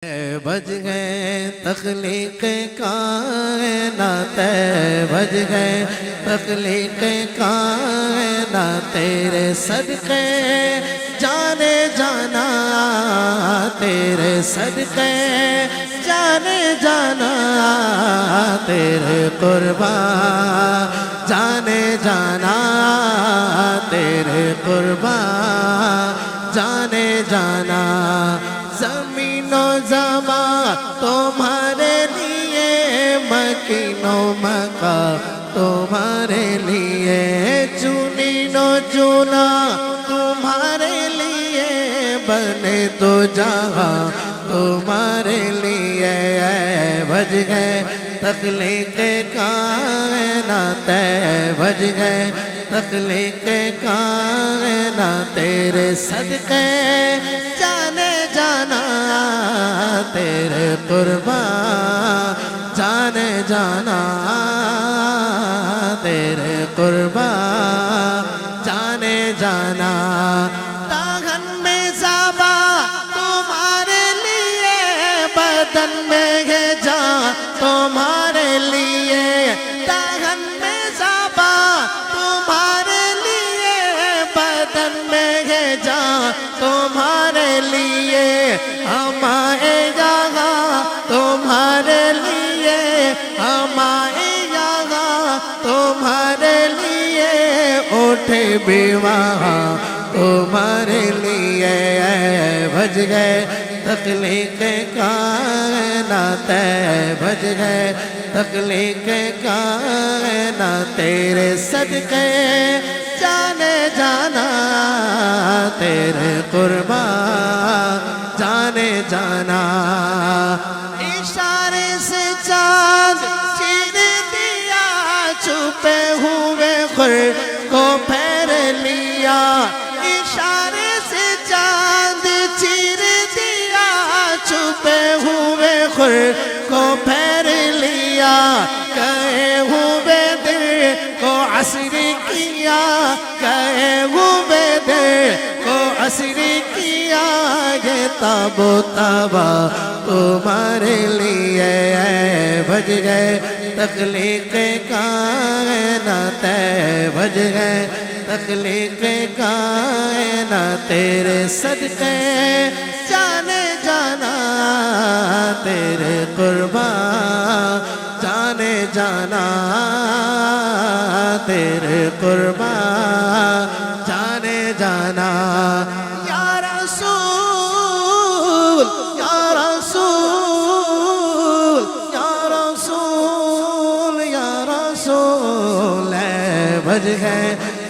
وجہ تخلیق کائنات وجہ تخلیق کائنات تیرے صدقے جانے جانا تیرے صدقے جانے جانا تیرے قربان جانے جانا تیرے قربان جانے جانا زمین و زمان تمہارے لیے مکین و مکان تمہارے لیے جنین و جنا تمہارے لیے بنے تو جہاں تمہارے لیے وجہ تخلیق کائنات وجہ تخلیق کائنات تیرے صدقے جانے جانا تیرے قربان جانے جانا تیرے قربان جانے جانا داغن میں زبا تمہارے لیے بدن میں ہے جان تمہارے لیے داغن میں زبا تمہارے لیے بدن میں ہے جان تمہارے لیے ہمارے یہاں تمہارے لیے ہمارے یہاں تمہارے لیے اٹھے بھی وہاں تمہارے لیے وجہ تخلیق کائنات وجہ تخلیق کائنات تیرے صدقے جانے جانا تیرے قربان جانے جانا اشارے سے چاند چیر دیا چھپے ہوئے خور کو پھیر لیا اشارے سے چاند چیر دیا چھپے ہوئے خور کو پھیر لیا کہے ہوئے دل کو عصر کیا کہے ہوئے دل کو عصر کیا یہ تاب و تابا تمہارے لیے وجہ تخلیق کائنات وجہ تخلیق کائنات تیرے صدقے جانے جانا تیرے قربان جانے جانا تیرے قربان جانے جانا یا رسول یا رسول یا رسول یا رسول وجہ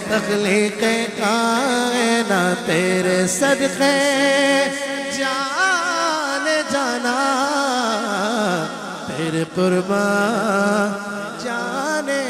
تخلیق کائنات تیرے صدقے جانے جانا تیرے قربان جانے